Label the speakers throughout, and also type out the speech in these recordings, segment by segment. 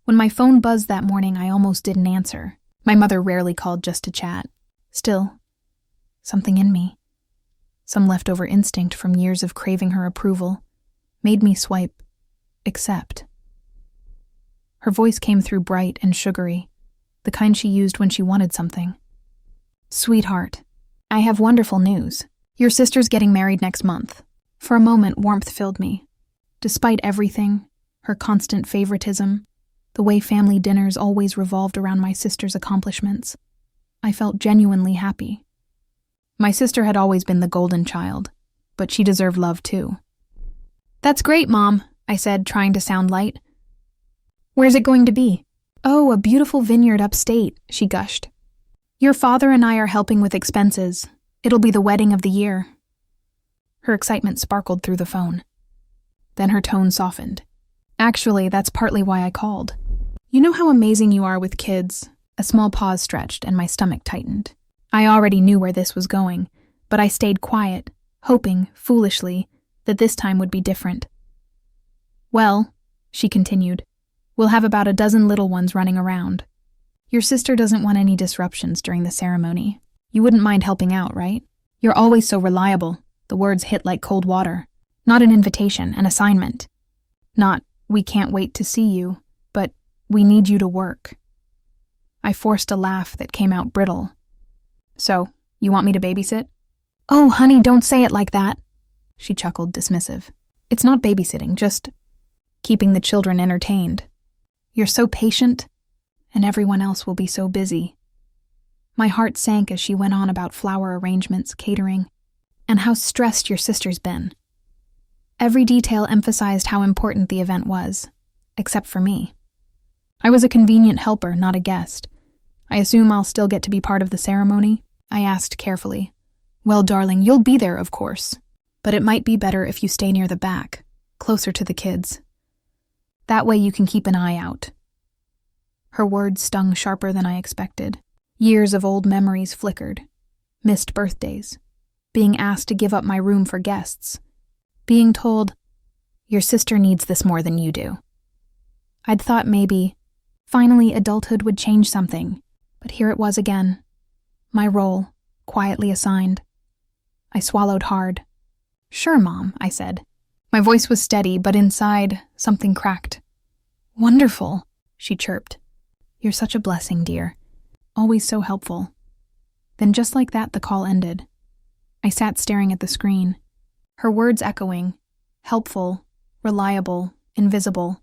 Speaker 1: When my phone buzzed that morning, I almost didn't answer. My mother rarely called just to chat. Still, something in me, some leftover instinct from years of craving her approval, made me swipe accept. Her voice came through bright and sugary, the kind she used when she wanted something. "Sweetheart, I have wonderful news. Your sister's getting married next month." For a moment, warmth filled me. Despite everything, her constant favoritism, the way family dinners always revolved around my sister's accomplishments, I felt genuinely happy. My sister had always been the golden child, but she deserved love too. "That's great, Mom," I said, trying to sound light. "Where's it going to be?" "Oh, a beautiful vineyard upstate," she gushed. "Your father and I are helping with expenses. It'll be the wedding of the year." Her excitement sparkled through the phone. Then her tone softened. "Actually, that's partly why I called. You know how amazing you are with kids." A small pause stretched and my stomach tightened. I already knew where this was going, but I stayed quiet, hoping, foolishly, that this time would be different. "Well," she continued, "we'll have about a dozen little ones running around. Your sister doesn't want any disruptions during the ceremony. You wouldn't mind helping out, right? You're always so reliable." The words hit like cold water. Not an invitation, an assignment. Not, "We can't wait to see you," but, "We need you to work." I forced a laugh that came out brittle. "So, you want me to babysit?" "Oh, honey, don't say it like that." She chuckled, dismissive. "It's not babysitting, just keeping the children entertained. You're so patient, and everyone else will be so busy." My heart sank as she went on about flower arrangements, catering, and how stressed your sister's been. Every detail emphasized how important the event was, except for me. I was a convenient helper, not a guest. "I assume I'll still get to be part of the ceremony?" I asked carefully. "Well, darling, you'll be there, of course, but it might be better if you stay near the back, closer to the kids. That way you can keep an eye out." Her words stung sharper than I expected. Years of old memories flickered. Missed birthdays. Being asked to give up my room for guests. Being told, "Your sister needs this more than you do." I'd thought maybe, finally, adulthood would change something, but here it was again. My role, quietly assigned. I swallowed hard. "Sure, Mom," I said. My voice was steady, but inside, something cracked. "Wonderful," she chirped. "You're such a blessing, dear. Always so helpful." Then just like that, the call ended. I sat staring at the screen, her words echoing, helpful, reliable, invisible.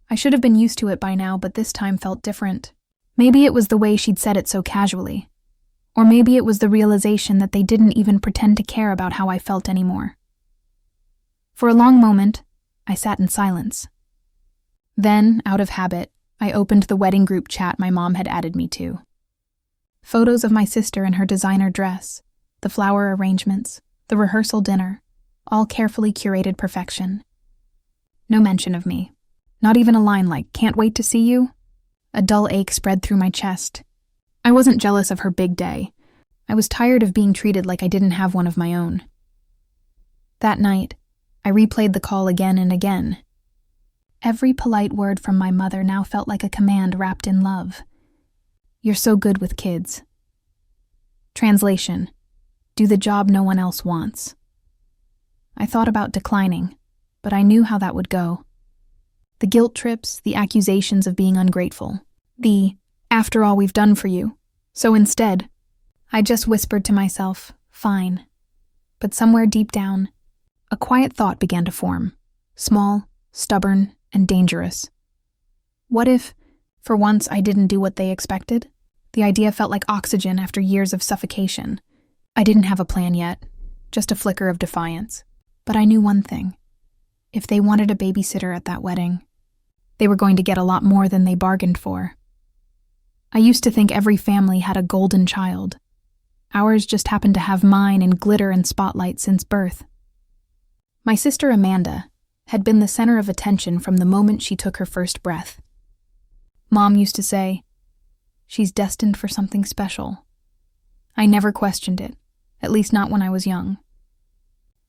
Speaker 1: I should have been used to it by now, but this time felt different. Maybe it was the way she'd said it so casually. Or maybe it was the realization that they didn't even pretend to care about how I felt anymore. For a long moment, I sat in silence. Then, out of habit, I opened the wedding group chat my mom had added me to. Photos of my sister in her designer dress, the flower arrangements, the rehearsal dinner, all carefully curated perfection. No mention of me. Not even a line like, "Can't wait to see you." A dull ache spread through my chest. I wasn't jealous of her big day. I was tired of being treated like I didn't have one of my own. That night, I replayed the call again and again. Every polite word from my mother now felt like a command wrapped in love. "You're so good with kids." Translation: "Do the job no one else wants." I thought about declining, but I knew how that would go. The guilt trips, the accusations of being ungrateful, the, "After all we've done for you." So instead, I just whispered to myself, "Fine." But somewhere deep down, a quiet thought began to form, small, stubborn, and dangerous. What if, for once, I didn't do what they expected? The idea felt like oxygen after years of suffocation. I didn't have a plan yet, just a flicker of defiance. But I knew one thing. If they wanted a babysitter at that wedding, they were going to get a lot more than they bargained for. I used to think every family had a golden child. Ours just happened to have mine in glitter and spotlight since birth. My sister Amanda had been the center of attention from the moment she took her first breath. Mom used to say, "She's destined for something special." I never questioned it, at least not when I was young.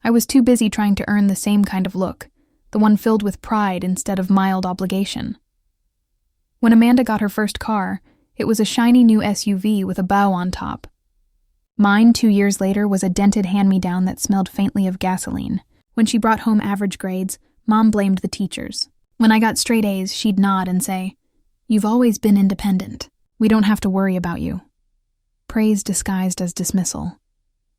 Speaker 1: I was too busy trying to earn the same kind of look, the one filled with pride instead of mild obligation. When Amanda got her first car, it was a shiny new SUV with a bow on top. Mine, 2 years later, was a dented hand-me-down that smelled faintly of gasoline. When she brought home average grades, Mom blamed the teachers. When I got straight A's, she'd nod and say, "You've always been independent. We don't have to worry about you." Praise disguised as dismissal.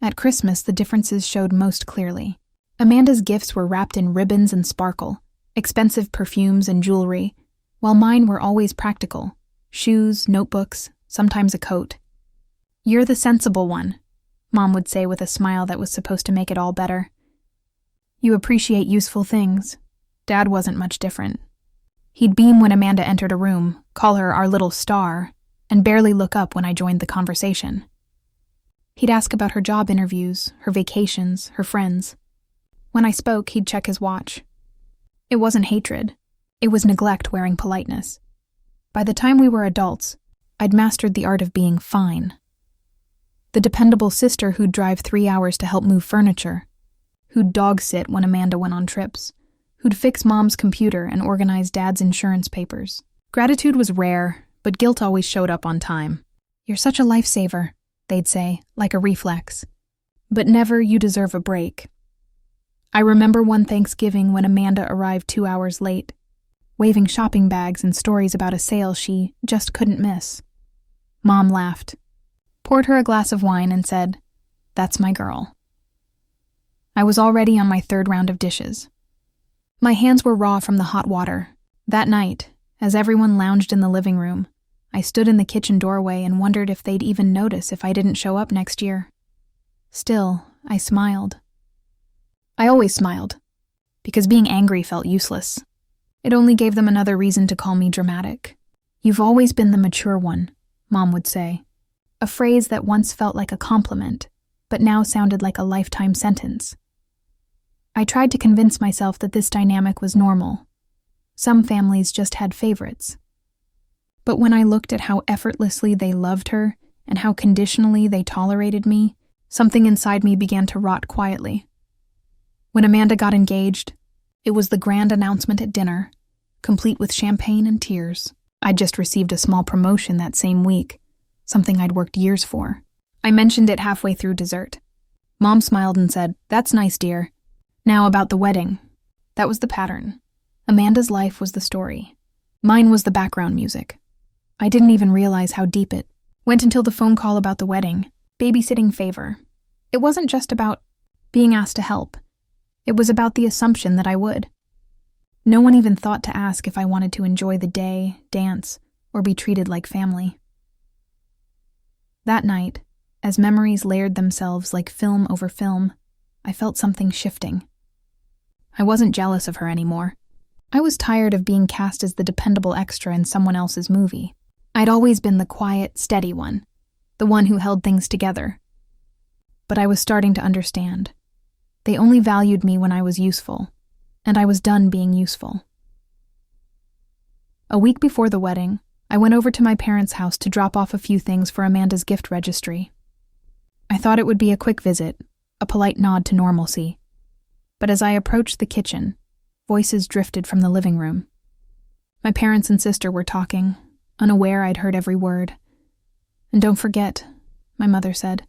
Speaker 1: At Christmas, the differences showed most clearly. Amanda's gifts were wrapped in ribbons and sparkle, expensive perfumes and jewelry, while mine were always practical: shoes, notebooks, sometimes a coat. "You're the sensible one," Mom would say with a smile that was supposed to make it all better. "You appreciate useful things." Dad wasn't much different. He'd beam when Amanda entered a room, call her our little star, and barely look up when I joined the conversation. He'd ask about her job interviews, her vacations, her friends. When I spoke, he'd check his watch. It wasn't hatred. It was neglect wearing politeness. By the time we were adults, I'd mastered the art of being fine. The dependable sister who'd drive 3 hours to help move furniture, who'd dog sit when Amanda went on trips, who'd fix Mom's computer and organize Dad's insurance papers. Gratitude was rare, but guilt always showed up on time. "You're such a lifesaver," they'd say, like a reflex. But never, "You deserve a break." I remember one Thanksgiving when Amanda arrived 2 hours late, waving shopping bags and stories about a sale she just couldn't miss. Mom laughed, poured her a glass of wine, and said, "That's my girl." I was already on my 3rd round of dishes. My hands were raw from the hot water. That night, as everyone lounged in the living room, I stood in the kitchen doorway and wondered if they'd even notice if I didn't show up next year. Still, I smiled. I always smiled, because being angry felt useless. It only gave them another reason to call me dramatic. "You've always been the mature one," Mom would say, a phrase that once felt like a compliment, but now sounded like a lifetime sentence. I tried to convince myself that this dynamic was normal. Some families just had favorites. But when I looked at how effortlessly they loved her and how conditionally they tolerated me, something inside me began to rot quietly. When Amanda got engaged, it was the grand announcement at dinner, complete with champagne and tears. I'd just received a small promotion that same week, something I'd worked years for. I mentioned it halfway through dessert. Mom smiled and said, "That's nice, dear. Now about the wedding." That was the pattern. Amanda's life was the story. Mine was the background music. I didn't even realize how deep it went until the phone call about the wedding, babysitting favor. It wasn't just about being asked to help. It was about the assumption that I would. No one even thought to ask if I wanted to enjoy the day, dance, or be treated like family. That night, as memories layered themselves like film over film, I felt something shifting. I wasn't jealous of her anymore. I was tired of being cast as the dependable extra in someone else's movie. I'd always been the quiet, steady one, the one who held things together. But I was starting to understand. They only valued me when I was useful, and I was done being useful. A week before the wedding, I went over to my parents' house to drop off a few things for Amanda's gift registry. I thought it would be a quick visit, a polite nod to normalcy. But as I approached the kitchen, voices drifted from the living room. My parents and sister were talking, unaware I'd heard every word. "And don't forget," my mother said,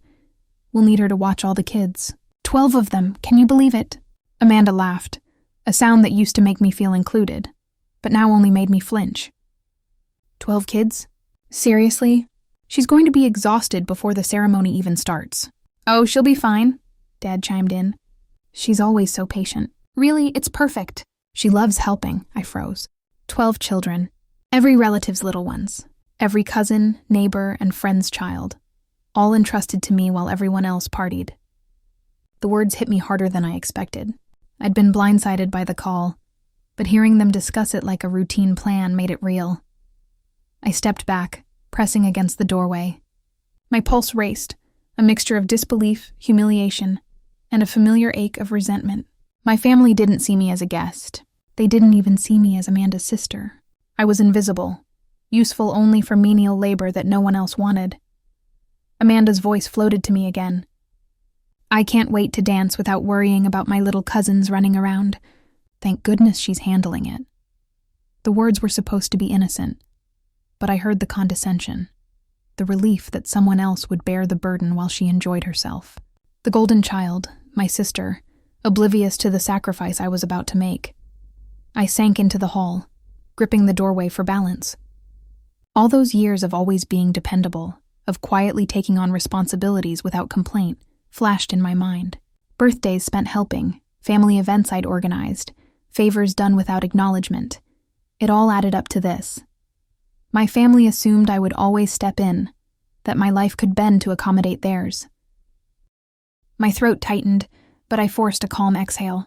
Speaker 1: "we'll need her to watch all the kids. 12 of them, can you believe it?" Amanda laughed, a sound that used to make me feel included, but now only made me flinch. 12 kids? Seriously? She's going to be exhausted before the ceremony even starts. "Oh, she'll be fine," Dad chimed in. "She's always so patient." "Really, it's perfect." "She loves helping," I froze. 12 children. Every relative's little ones. Every cousin, neighbor, and friend's child. All entrusted to me while everyone else partied. The words hit me harder than I expected. I'd been blindsided by the call, but hearing them discuss it like a routine plan made it real. I stepped back, pressing against the doorway. My pulse raced, a mixture of disbelief, humiliation, and a familiar ache of resentment. My family didn't see me as a guest. They didn't even see me as Amanda's sister. I was invisible, useful only for menial labor that no one else wanted. Amanda's voice floated to me again. "I can't wait to dance without worrying about my little cousins running around. Thank goodness she's handling it." The words were supposed to be innocent, but I heard the condescension, the relief that someone else would bear the burden while she enjoyed herself. The golden child, my sister, oblivious to the sacrifice I was about to make. I sank into the hall, gripping the doorway for balance. All those years of always being dependable, of quietly taking on responsibilities without complaint, flashed in my mind. Birthdays spent helping, family events I'd organized, favors done without acknowledgement. It all added up to this. My family assumed I would always step in, that my life could bend to accommodate theirs. My throat tightened, but I forced a calm exhale.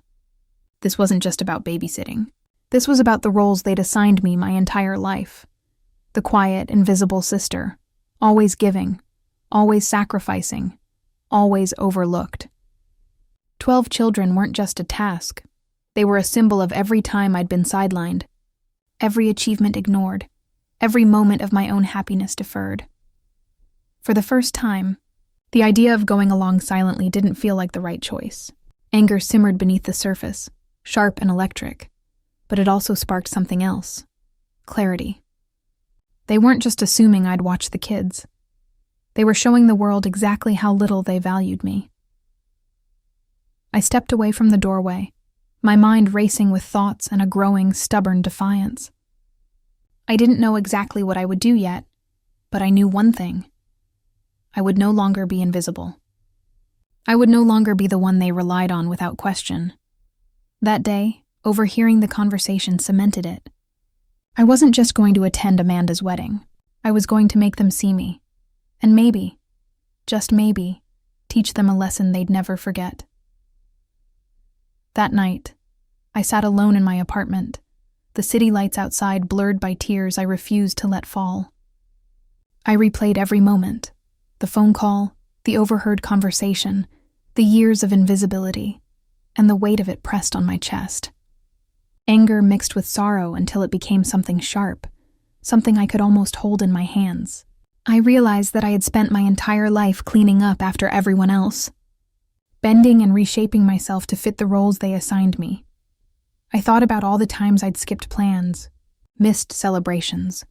Speaker 1: This wasn't just about babysitting. This was about the roles they'd assigned me my entire life. The quiet, invisible sister, always giving, always sacrificing, always overlooked. 12 children weren't just a task. They were a symbol of every time I'd been sidelined, every achievement ignored, every moment of my own happiness deferred. For the first time, the idea of going along silently didn't feel like the right choice. Anger simmered beneath the surface, sharp and electric, but it also sparked something else: clarity. They weren't just assuming I'd watch the kids. They were showing the world exactly how little they valued me. I stepped away from the doorway, my mind racing with thoughts and a growing, stubborn defiance. I didn't know exactly what I would do yet, but I knew one thing. I would no longer be invisible. I would no longer be the one they relied on without question. That day, overhearing the conversation cemented it. I wasn't just going to attend Amanda's wedding. I was going to make them see me. And maybe, just maybe, teach them a lesson they'd never forget. That night, I sat alone in my apartment, the city lights outside blurred by tears I refused to let fall. I replayed every moment, the phone call, the overheard conversation, the years of invisibility, and the weight of it pressed on my chest. Anger mixed with sorrow until it became something sharp, something I could almost hold in my hands. I realized that I had spent my entire life cleaning up after everyone else, bending and reshaping myself to fit the roles they assigned me. I thought about all the times I'd skipped plans, missed celebrations,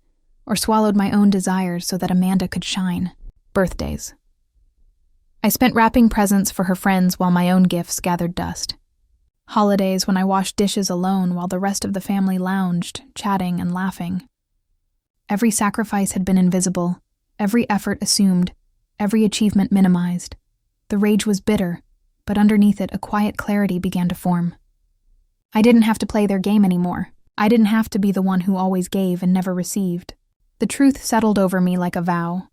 Speaker 1: or swallowed my own desires so that Amanda could shine. Birthdays. I spent wrapping presents for her friends while my own gifts gathered dust. Holidays when I washed dishes alone while the rest of the family lounged, chatting and laughing. Every sacrifice had been invisible, every effort assumed, every achievement minimized. The rage was bitter, but underneath it a quiet clarity began to form. I didn't have to play their game anymore. I didn't have to be the one who always gave and never received. The truth settled over me like a vow.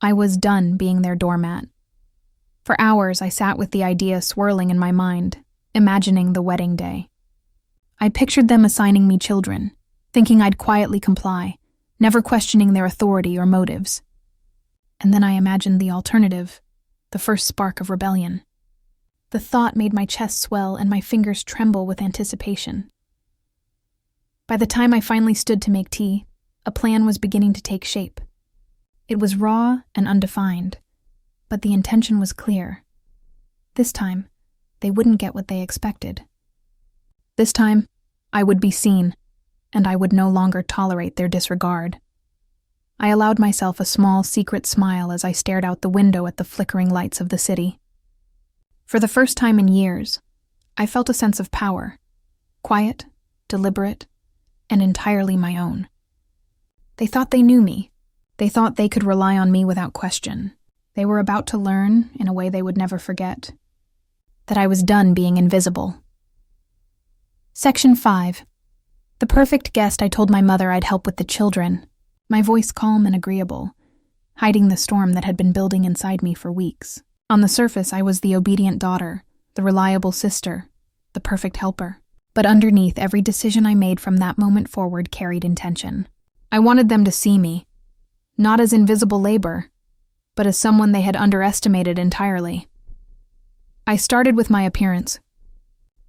Speaker 1: I was done being their doormat. For hours I sat with the idea swirling in my mind, imagining the wedding day. I pictured them assigning me children, thinking I'd quietly comply, never questioning their authority or motives. And then I imagined the alternative, the first spark of rebellion. The thought made my chest swell and my fingers tremble with anticipation. By the time I finally stood to make tea, a plan was beginning to take shape. It was raw and undefined, but the intention was clear. This time, they wouldn't get what they expected. This time, I would be seen, and I would no longer tolerate their disregard. I allowed myself a small, secret smile as I stared out the window at the flickering lights of the city. For the first time in years, I felt a sense of power, quiet, deliberate, and entirely my own. They thought they knew me. They thought they could rely on me without question. They were about to learn, in a way they would never forget, that I was done being invisible. Section 5. The perfect guest I told my mother I'd help with the children, my voice calm and agreeable, hiding the storm that had been building inside me for weeks. On the surface, I was the obedient daughter, the reliable sister, the perfect helper. But underneath, every decision I made from that moment forward carried intention. I wanted them to see me, not as invisible labor, but as someone they had underestimated entirely. I started with my appearance.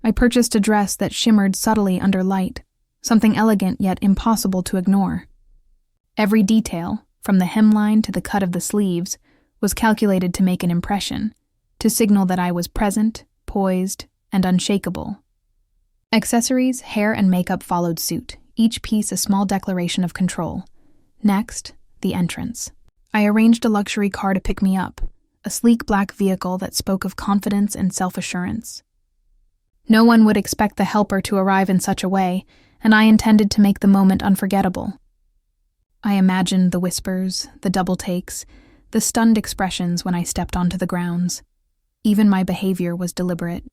Speaker 1: I purchased a dress that shimmered subtly under light, something elegant yet impossible to ignore. Every detail, from the hemline to the cut of the sleeves, was calculated to make an impression, to signal that I was present, poised, and unshakable. Accessories, hair, and makeup followed suit, each piece a small declaration of control. Next, the entrance. I arranged a luxury car to pick me up, a sleek black vehicle that spoke of confidence and self-assurance. No one would expect the helper to arrive in such a way, and I intended to make the moment unforgettable. I imagined the whispers, the double takes, the stunned expressions when I stepped onto the grounds. Even my behavior was deliberate.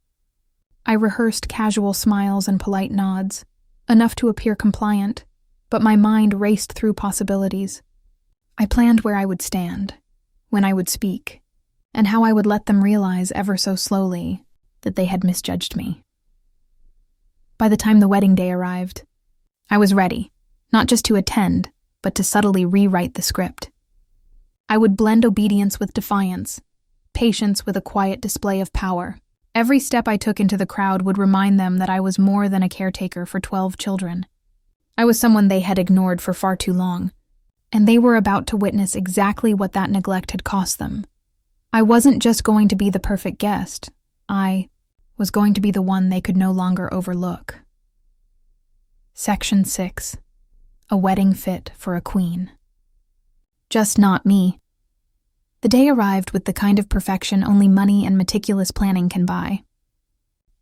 Speaker 1: I rehearsed casual smiles and polite nods, enough to appear compliant, but my mind raced through possibilities. I planned where I would stand, when I would speak, and how I would let them realize ever so slowly that they had misjudged me. By the time the wedding day arrived, I was ready, not just to attend, but to subtly rewrite the script. I would blend obedience with defiance, patience with a quiet display of power. Every step I took into the crowd would remind them that I was more than a caretaker for 12 children. I was someone they had ignored for far too long, and they were about to witness exactly what that neglect had cost them. I wasn't just going to be the perfect guest. I was going to be the one they could no longer overlook. Section 6. A wedding fit for a queen. Just not me. The day arrived with the kind of perfection only money and meticulous planning can buy.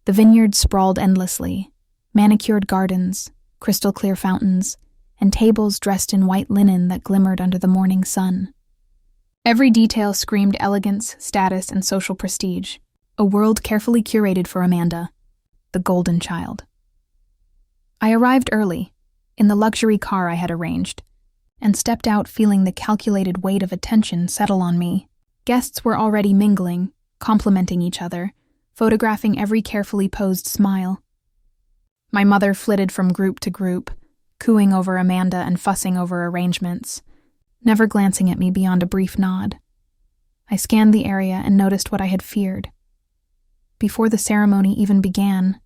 Speaker 1: The vineyard sprawled endlessly, manicured gardens, crystal-clear fountains, and tables dressed in white linen that glimmered under the morning sun. Every detail screamed elegance, status, and social prestige, a world carefully curated for Amanda, the golden child. I arrived early, in the luxury car I had arranged, and stepped out feeling the calculated weight of attention settle on me. Guests were already mingling, complimenting each other, photographing every carefully posed smile. My mother flitted from group to group, cooing over Amanda and fussing over arrangements, never glancing at me beyond a brief nod. I scanned the area and noticed what I had feared. Before the ceremony even began,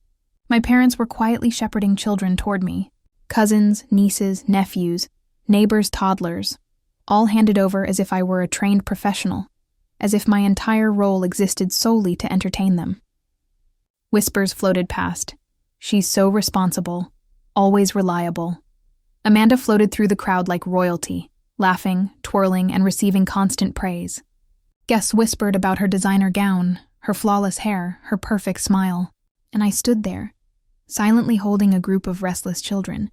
Speaker 1: my parents were quietly shepherding children toward me. Cousins, nieces, nephews, neighbors, toddlers, all handed over as if I were a trained professional, as if my entire role existed solely to entertain them. Whispers floated past. She's so responsible, always reliable. Amanda floated through the crowd like royalty, laughing, twirling, and receiving constant praise. Guests whispered about her designer gown, her flawless hair, her perfect smile, and I stood there, silently holding a group of restless children,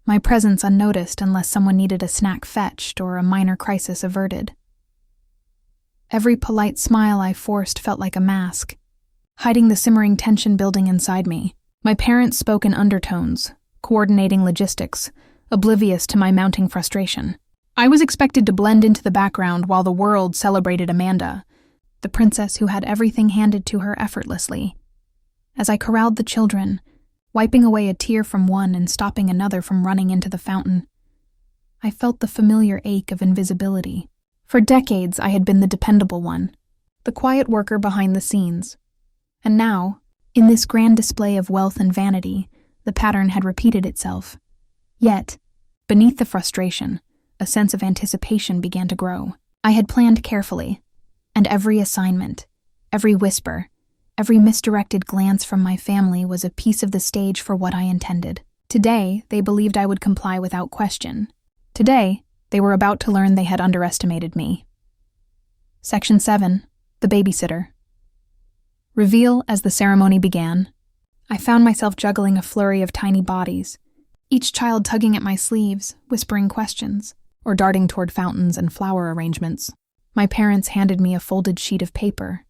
Speaker 1: my presence unnoticed unless someone needed a snack fetched or a minor crisis averted. Every polite smile I forced felt like a mask, hiding the simmering tension building inside me. My parents spoke in undertones, coordinating logistics, oblivious to my mounting frustration. I was expected to blend into the background while the world celebrated Amanda, the princess who had everything handed to her effortlessly. As I corralled the children, wiping away a tear from one and stopping another from running into the fountain, I felt the familiar ache of invisibility. For decades, I had been the dependable one, the quiet worker behind the scenes. And now, in this grand display of wealth and vanity, the pattern had repeated itself. Yet, beneath the frustration, a sense of anticipation began to grow. I had planned carefully, and every assignment, every whisper, every misdirected glance from my family was a piece of the stage for what I intended. Today, they believed I would comply without question. Today, they were about to learn they had underestimated me. Section 7. The Babysitter. Reveal as the ceremony began. I found myself juggling a flurry of tiny bodies, each child tugging at my sleeves, whispering questions, or darting toward fountains and flower arrangements. My parents handed me a folded sheet of paper.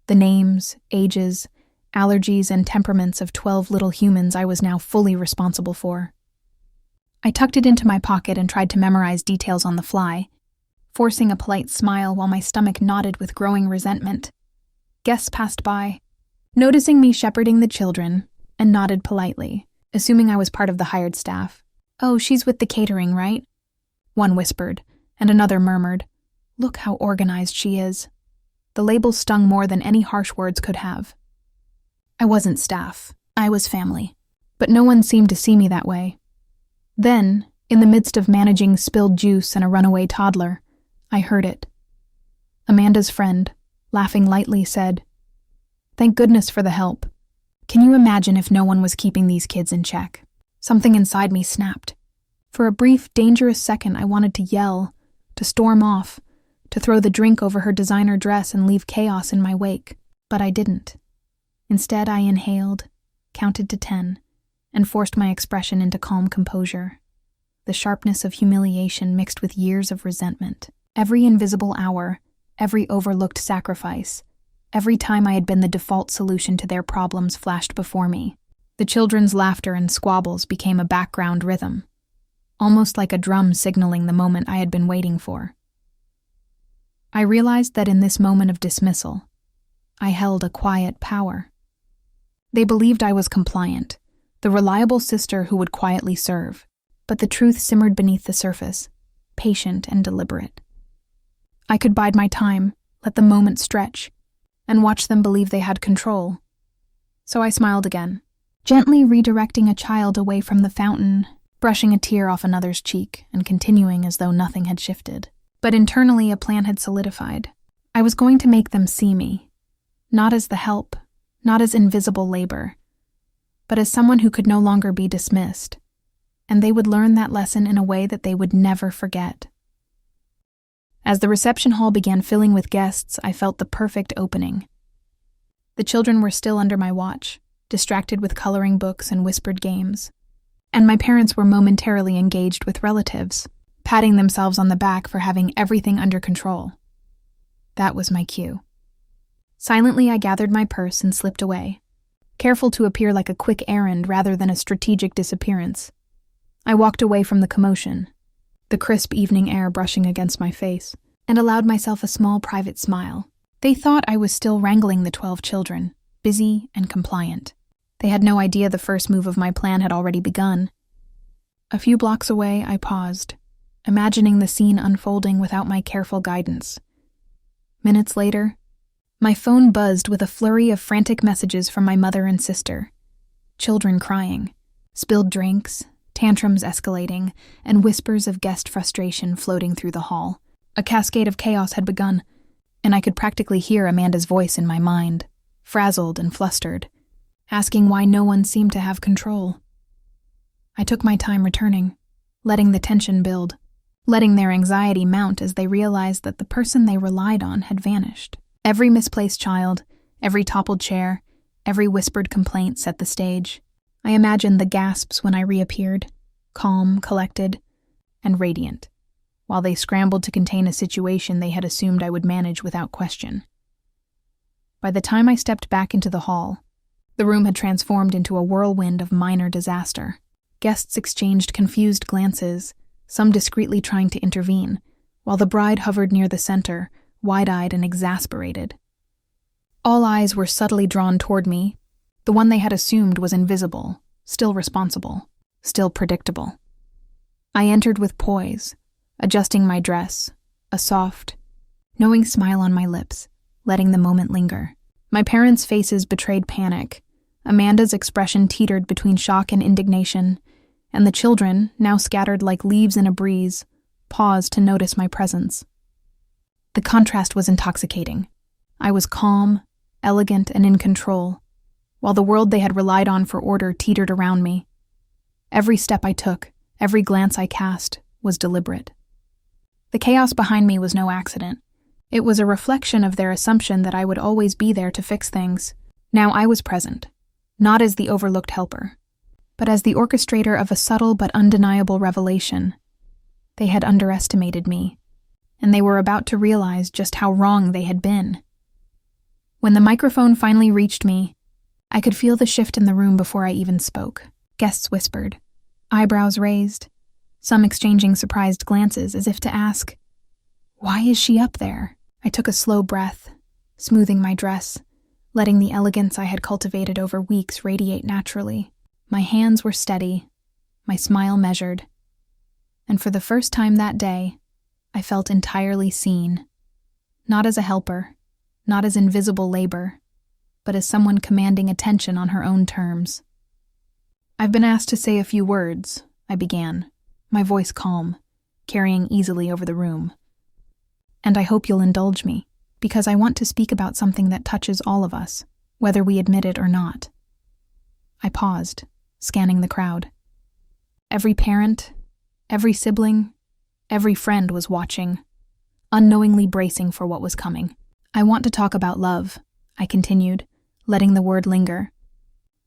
Speaker 1: The names, ages, allergies, and temperaments of 12 little humans I was now fully responsible for. I tucked it into my pocket and tried to memorize details on the fly, forcing a polite smile while my stomach knotted with growing resentment. Guests passed by, noticing me shepherding the children, and nodded politely, assuming I was part of the hired staff. "Oh, she's with the catering, right?" One whispered, and another murmured, "Look how organized she is." The label stung more than any harsh words could have. I wasn't staff, I was family, but no one seemed to see me that way. Then, in the midst of managing spilled juice and a runaway toddler, I heard it. Amanda's friend, laughing lightly, said, "Thank goodness for the help. Can you imagine if no one was keeping these kids in check?" Something inside me snapped. For a brief, dangerous second, I wanted to yell, to storm off, to throw the drink over her designer dress and leave chaos in my wake. But I didn't. Instead, I inhaled, counted to 10, and forced my expression into calm composure. The sharpness of humiliation mixed with years of resentment. Every invisible hour, every overlooked sacrifice, every time I had been the default solution to their problems flashed before me. The children's laughter and squabbles became a background rhythm, almost like a drum signaling the moment I had been waiting for. I realized that in this moment of dismissal, I held a quiet power. They believed I was compliant, the reliable sister who would quietly serve, but the truth simmered beneath the surface, patient and deliberate. I could bide my time, let the moment stretch, and watch them believe they had control. So I smiled again, gently redirecting a child away from the fountain, brushing a tear off another's cheek, and continuing as though nothing had shifted. But internally a plan had solidified. I was going to make them see me, not as the help, not as invisible labor, but as someone who could no longer be dismissed, and they would learn that lesson in a way that they would never forget. As the reception hall began filling with guests, I felt the perfect opening. The children were still under my watch, distracted with coloring books and whispered games, and my parents were momentarily engaged with relatives, patting themselves on the back for having everything under control. That was my cue. Silently, I gathered my purse and slipped away, careful to appear like a quick errand rather than a strategic disappearance. I walked away from the commotion, the crisp evening air brushing against my face, and allowed myself a small private smile. They thought I was still wrangling the 12 children, busy and compliant. They had no idea the first move of my plan had already begun. A few blocks away, I paused, imagining the scene unfolding without my careful guidance. Minutes later, my phone buzzed with a flurry of frantic messages from my mother and sister. Children crying, spilled drinks, tantrums escalating, and whispers of guest frustration floating through the hall. A cascade of chaos had begun, and I could practically hear Amanda's voice in my mind, frazzled and flustered, asking why no one seemed to have control. I took my time returning, letting the tension build, letting their anxiety mount as they realized that the person they relied on had vanished. Every misplaced child, every toppled chair, every whispered complaint set the stage. I imagined the gasps when I reappeared, calm, collected, and radiant, while they scrambled to contain a situation they had assumed I would manage without question. By the time I stepped back into the hall, the room had transformed into a whirlwind of minor disaster. Guests exchanged confused glances, some discreetly trying to intervene, while the bride hovered near the center, wide-eyed and exasperated. All eyes were subtly drawn toward me. The one they had assumed was invisible, still responsible, still predictable. I entered with poise, adjusting my dress, a soft, knowing smile on my lips, letting the moment linger. My parents' faces betrayed panic. Amanda's expression teetered between shock and indignation, and the children, now scattered like leaves in a breeze, paused to notice my presence. The contrast was intoxicating. I was calm, elegant, and in control, while the world they had relied on for order teetered around me. Every step I took, every glance I cast, was deliberate. The chaos behind me was no accident. It was a reflection of their assumption that I would always be there to fix things. Now I was present, not as the overlooked helper, but as the orchestrator of a subtle but undeniable revelation. They had underestimated me, and they were about to realize just how wrong they had been. When the microphone finally reached me, I could feel the shift in the room before I even spoke. Guests whispered, eyebrows raised, some exchanging surprised glances as if to ask, "Why is she up there?" I took a slow breath, smoothing my dress, letting the elegance I had cultivated over weeks radiate naturally. My hands were steady, my smile measured, and for the first time that day, I felt entirely seen, not as a helper, not as invisible labor, but as someone commanding attention on her own terms. "I've been asked to say a few words," I began, my voice calm, carrying easily over the room. "And I hope you'll indulge me, because I want to speak about something that touches all of us, whether we admit it or not." I paused, scanning the crowd. Every parent, Every sibling, every friend was watching, unknowingly bracing for what was coming. I want to talk about love, I continued, letting the word linger.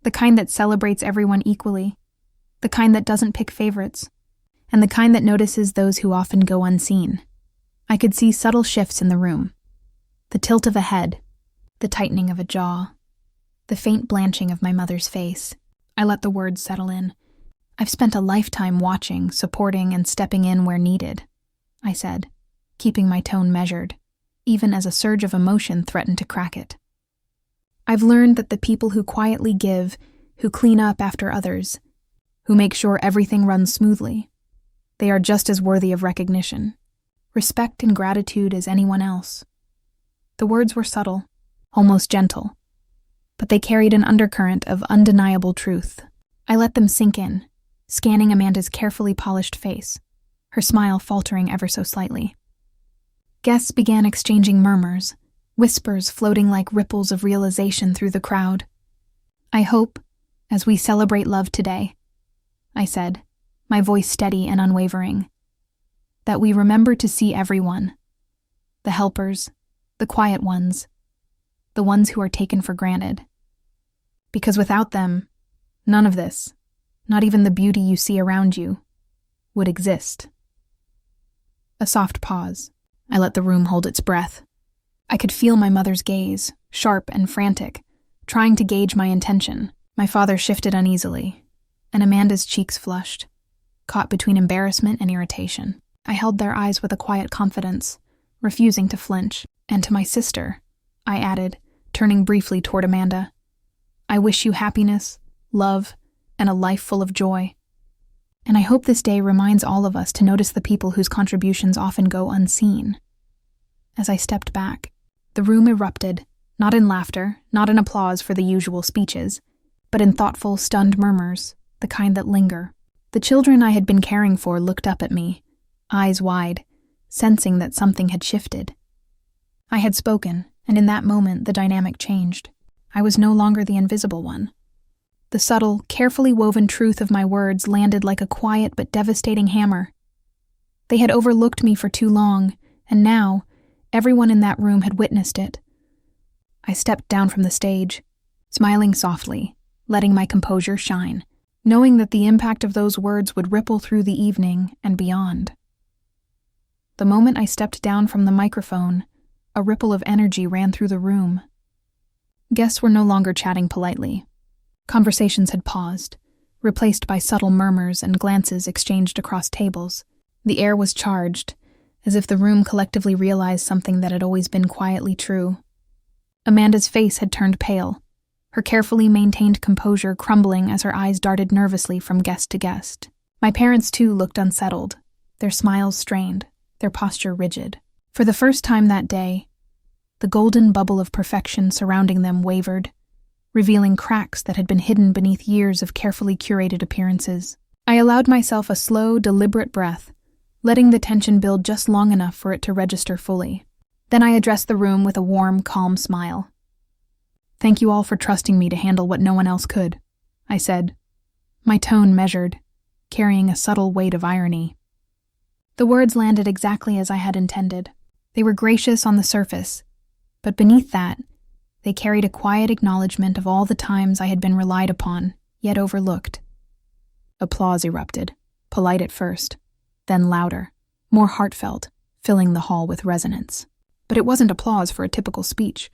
Speaker 1: The kind that celebrates everyone equally, the kind that doesn't pick favorites, and the kind that notices those who often go unseen. I could see subtle shifts in the room. The tilt of a head, the tightening of a jaw, the faint blanching of my mother's face. I let the words settle in. I've spent a lifetime watching, supporting, and stepping in where needed, I said, keeping my tone measured, even as a surge of emotion threatened to crack it. I've learned that the people who quietly give, who clean up after others, who make sure everything runs smoothly, they are just as worthy of recognition, respect and gratitude as anyone else. The words were subtle, almost gentle, but they carried an undercurrent of undeniable truth. I let them sink in, scanning Amanda's carefully polished face, her smile faltering ever so slightly. Guests began exchanging murmurs, whispers floating like ripples of realization through the crowd. I hope, as we celebrate love today, I said, my voice steady and unwavering, that we remember to see everyone, the helpers, the quiet ones, the ones who are taken for granted. Because without them, none of this, not even the beauty you see around you, would exist. A soft pause. I let the room hold its breath. I could feel my mother's gaze, sharp and frantic, trying to gauge my intention. My father shifted uneasily, and Amanda's cheeks flushed, caught between embarrassment and irritation. I held their eyes with a quiet confidence, refusing to flinch. And to my sister, I added, turning briefly toward Amanda, I wish you happiness, love, and a life full of joy. And I hope this day reminds all of us to notice the people whose contributions often go unseen. As I stepped back, the room erupted, not in laughter, not in applause for the usual speeches, but in thoughtful, stunned murmurs, the kind that linger. The children I had been caring for looked up at me, eyes wide, sensing that something had shifted. I had spoken, and in that moment the dynamic changed. I was no longer the invisible one. The subtle, carefully woven truth of my words landed like a quiet but devastating hammer. They had overlooked me for too long, and now, everyone in that room had witnessed it. I stepped down from the stage, smiling softly, letting my composure shine, knowing that the impact of those words would ripple through the evening and beyond. The moment I stepped down from the microphone, a ripple of energy ran through the room. Guests were no longer chatting politely. Conversations had paused, replaced by subtle murmurs and glances exchanged across tables. The air was charged, as if the room collectively realized something that had always been quietly true. Amanda's face had turned pale, her carefully maintained composure crumbling as her eyes darted nervously from guest to guest. My parents, too, looked unsettled, their smiles strained, their posture rigid. For the first time that day, the golden bubble of perfection surrounding them wavered, revealing cracks that had been hidden beneath years of carefully curated appearances. I allowed myself a slow, deliberate breath, letting the tension build just long enough for it to register fully. Then I addressed the room with a warm, calm smile. Thank you all for trusting me to handle what no one else could, I said, my tone measured, carrying a subtle weight of irony. The words landed exactly as I had intended. They were gracious on the surface, but beneath that, they carried a quiet acknowledgement of all the times I had been relied upon, yet overlooked. Applause erupted, polite at first, then louder, more heartfelt, filling the hall with resonance. But it wasn't applause for a typical speech.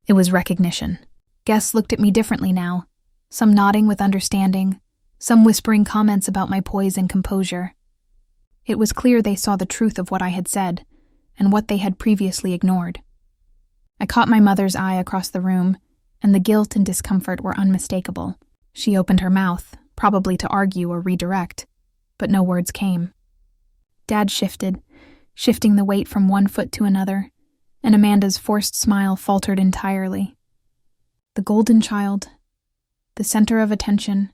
Speaker 1: It was recognition. Guests looked at me differently now, some nodding with understanding, some whispering comments about my poise and composure. It was clear they saw the truth of what I had said, and what they had previously ignored. I caught my mother's eye across the room, and the guilt and discomfort were unmistakable. She opened her mouth, probably to argue or redirect, but no words came. Dad shifted, shifting the weight from one foot to another, and Amanda's forced smile faltered entirely. The golden child, the center of attention,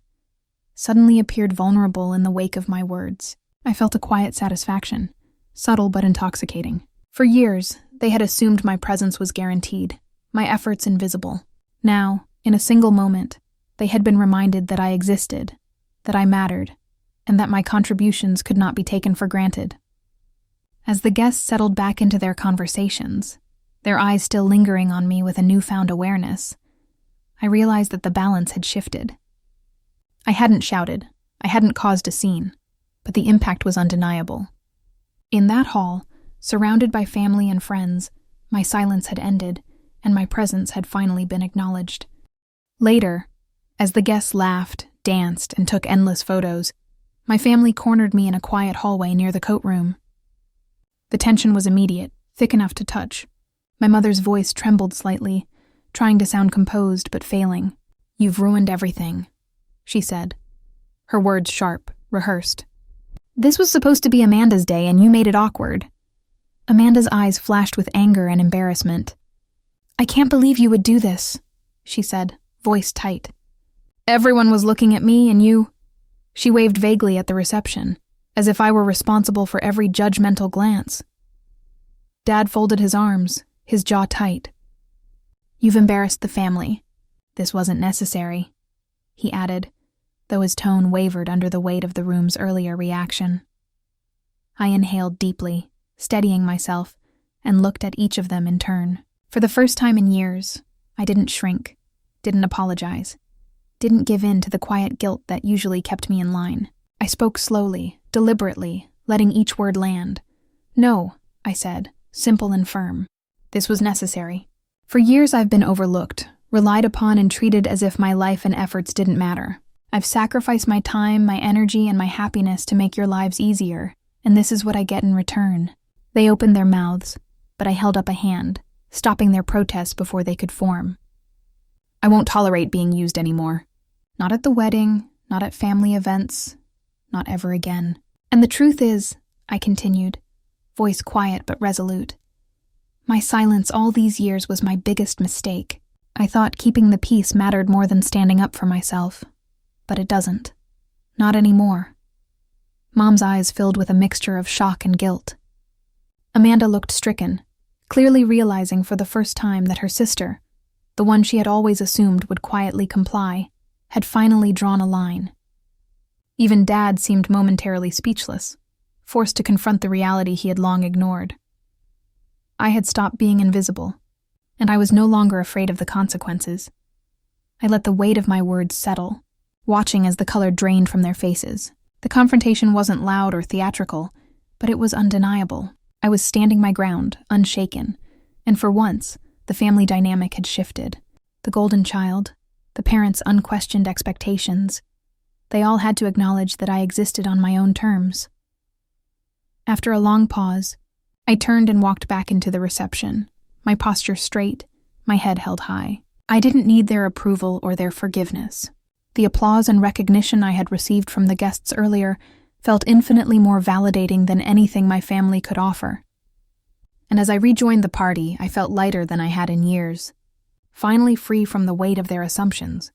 Speaker 1: suddenly appeared vulnerable in the wake of my words. I felt a quiet satisfaction, subtle but intoxicating. For years, they had assumed my presence was guaranteed, my efforts invisible. Now, in a single moment, they had been reminded that I existed, that I mattered, and that my contributions could not be taken for granted. As the guests settled back into their conversations, their eyes still lingering on me with a newfound awareness, I realized that the balance had shifted. I hadn't shouted, I hadn't caused a scene, but the impact was undeniable. In that hall, surrounded by family and friends, my silence had ended, and my presence had finally been acknowledged. Later, as the guests laughed, danced, and took endless photos, my family cornered me in a quiet hallway near the coat room. The tension was immediate, thick enough to touch. My mother's voice trembled slightly, trying to sound composed but failing. "You've ruined everything," she said, her words sharp, rehearsed. "This was supposed to be Amanda's day, and you made it awkward." Amanda's eyes flashed with anger and embarrassment. "I can't believe you would do this," she said, voice tight. "Everyone was looking at me, and you—" She waved vaguely at the reception, as if I were responsible for every judgmental glance. Dad folded his arms, his jaw tight. "You've embarrassed the family. This wasn't necessary," he added, though his tone wavered under the weight of the room's earlier reaction. I inhaled deeply, steadying myself, and looked at each of them in turn. For the first time in years, I didn't shrink, didn't apologize, didn't give in to the quiet guilt that usually kept me in line. I spoke slowly, deliberately, letting each word land. "No," I said, simple and firm. "This was necessary. For years I've been overlooked, relied upon and treated as if my life and efforts didn't matter. I've sacrificed my time, my energy, and my happiness to make your lives easier, and this is what I get in return." They opened their mouths, but I held up a hand, stopping their protests before they could form. "I won't tolerate being used anymore. Not at the wedding, not at family events, not ever again. And the truth is," I continued, voice quiet but resolute, "my silence all these years was my biggest mistake. I thought keeping the peace mattered more than standing up for myself. But it doesn't. Not anymore." Mom's eyes filled with a mixture of shock and guilt. Amanda looked stricken, clearly realizing for the first time that her sister, the one she had always assumed would quietly comply, had finally drawn a line. Even Dad seemed momentarily speechless, forced to confront the reality he had long ignored. I had stopped being invisible, and I was no longer afraid of the consequences. I let the weight of my words settle, watching as the color drained from their faces. The confrontation wasn't loud or theatrical, but it was undeniable. I was standing my ground, unshaken, and for once, the family dynamic had shifted. The golden child, the parents' unquestioned expectations, they all had to acknowledge that I existed on my own terms. After a long pause, I turned and walked back into the reception, my posture straight, my head held high. I didn't need their approval or their forgiveness. The applause and recognition I had received from the guests earlier felt infinitely more validating than anything my family could offer. And as I rejoined the party, I felt lighter than I had in years, finally free from the weight of their assumptions.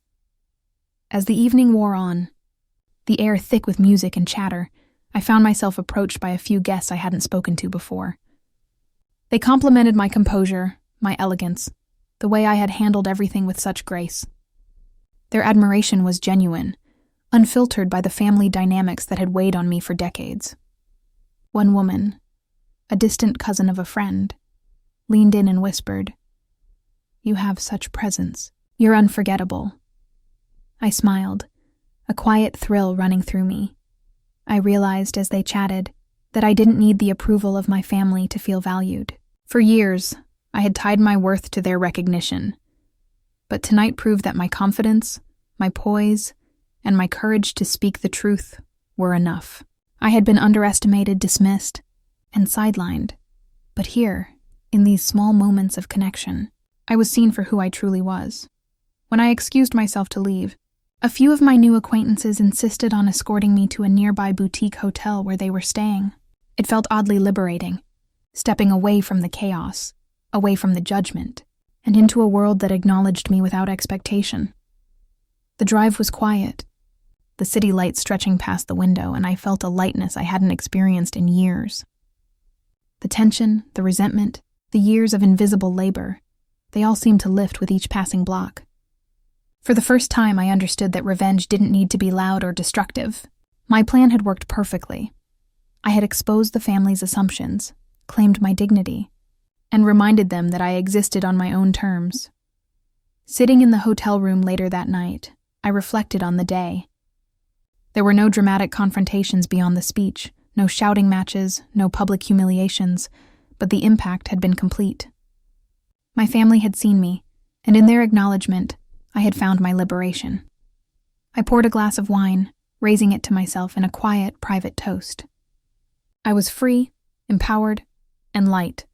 Speaker 1: As the evening wore on, the air thick with music and chatter, I found myself approached by a few guests I hadn't spoken to before. They complimented my composure, my elegance, the way I had handled everything with such grace. Their admiration was genuine, unfiltered by the family dynamics that had weighed on me for decades. One woman, a distant cousin of a friend, leaned in and whispered, "You have such presence. You're unforgettable." I smiled, a quiet thrill running through me. I realized as they chatted that I didn't need the approval of my family to feel valued. For years, I had tied my worth to their recognition, but tonight proved that my confidence, my poise, and my courage to speak the truth were enough. I had been underestimated, dismissed, and sidelined, but here, in these small moments of connection, I was seen for who I truly was. When I excused myself to leave, a few of my new acquaintances insisted on escorting me to a nearby boutique hotel where they were staying. It felt oddly liberating, stepping away from the chaos, away from the judgment, and into a world that acknowledged me without expectation. The drive was quiet, the city lights stretching past the window, and I felt a lightness I hadn't experienced in years. The tension, the resentment, the years of invisible labor, they all seemed to lift with each passing block. For the first time, I understood that revenge didn't need to be loud or destructive. My plan had worked perfectly. I had exposed the family's assumptions, claimed my dignity, and reminded them that I existed on my own terms. Sitting in the hotel room later that night, I reflected on the day. There were no dramatic confrontations beyond the speech, no shouting matches, no public humiliations, but the impact had been complete. My family had seen me, and in their acknowledgement, I had found my liberation. I poured a glass of wine, raising it to myself in a quiet, private toast. I was free, empowered, and light,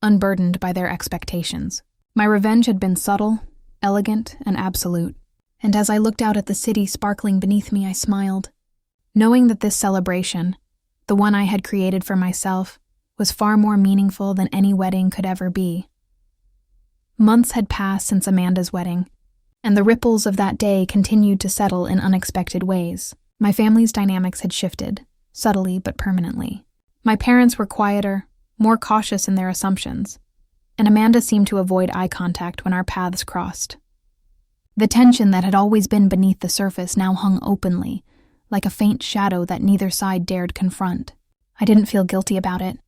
Speaker 1: unburdened by their expectations. My revenge had been subtle, elegant, and absolute, and as I looked out at the city sparkling beneath me, I smiled, knowing that this celebration, the one I had created for myself, was far more meaningful than any wedding could ever be. Months had passed since Amanda's wedding, and the ripples of that day continued to settle in unexpected ways. My family's dynamics had shifted, subtly but permanently. My parents were quieter, more cautious in their assumptions, and Amanda seemed to avoid eye contact when our paths crossed. The tension that had always been beneath the surface now hung openly, like a faint shadow that neither side dared confront. I didn't feel guilty about it.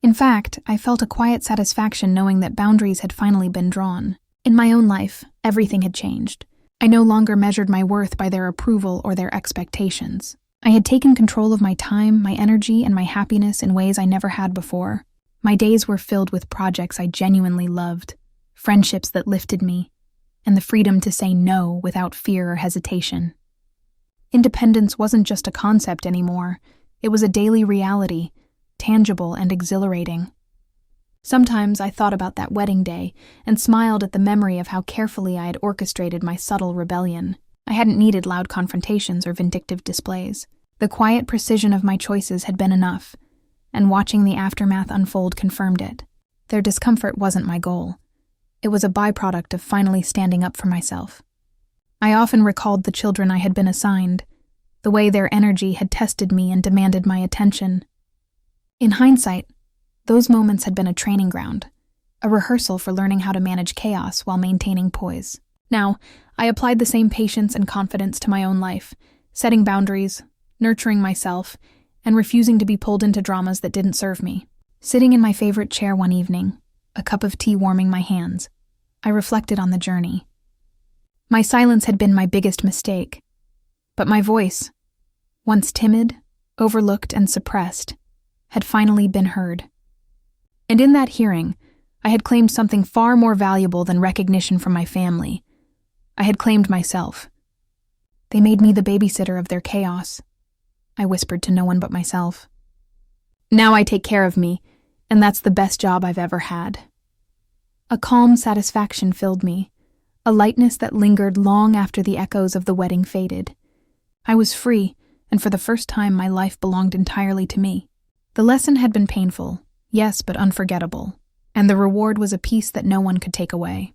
Speaker 1: In fact, I felt a quiet satisfaction knowing that boundaries had finally been drawn. In my own life, everything had changed. I no longer measured my worth by their approval or their expectations. I had taken control of my time, my energy, and my happiness in ways I never had before. My days were filled with projects I genuinely loved, friendships that lifted me, and the freedom to say no without fear or hesitation. Independence wasn't just a concept anymore. It was a daily reality, tangible and exhilarating. Sometimes I thought about that wedding day and smiled at the memory of how carefully I had orchestrated my subtle rebellion. I hadn't needed loud confrontations or vindictive displays. The quiet precision of my choices had been enough, and watching the aftermath unfold confirmed it. Their discomfort wasn't my goal. It was a byproduct of finally standing up for myself. I often recalled the children I had been assigned, the way their energy had tested me and demanded my attention. In hindsight, those moments had been a training ground, a rehearsal for learning how to manage chaos while maintaining poise. Now, I applied the same patience and confidence to my own life, setting boundaries, nurturing myself, and refusing to be pulled into dramas that didn't serve me. Sitting in my favorite chair one evening, a cup of tea warming my hands, I reflected on the journey. My silence had been my biggest mistake, but my voice, once timid, overlooked, and suppressed, had finally been heard. And in that hearing, I had claimed something far more valuable than recognition from my family. I had claimed myself. They made me the babysitter of their chaos, I whispered to no one but myself. Now I take care of me, and that's the best job I've ever had. A calm satisfaction filled me, a lightness that lingered long after the echoes of the wedding faded. I was free, and for the first time my life belonged entirely to me. The lesson had been painful, yes, but unforgettable, and the reward was a peace that no one could take away.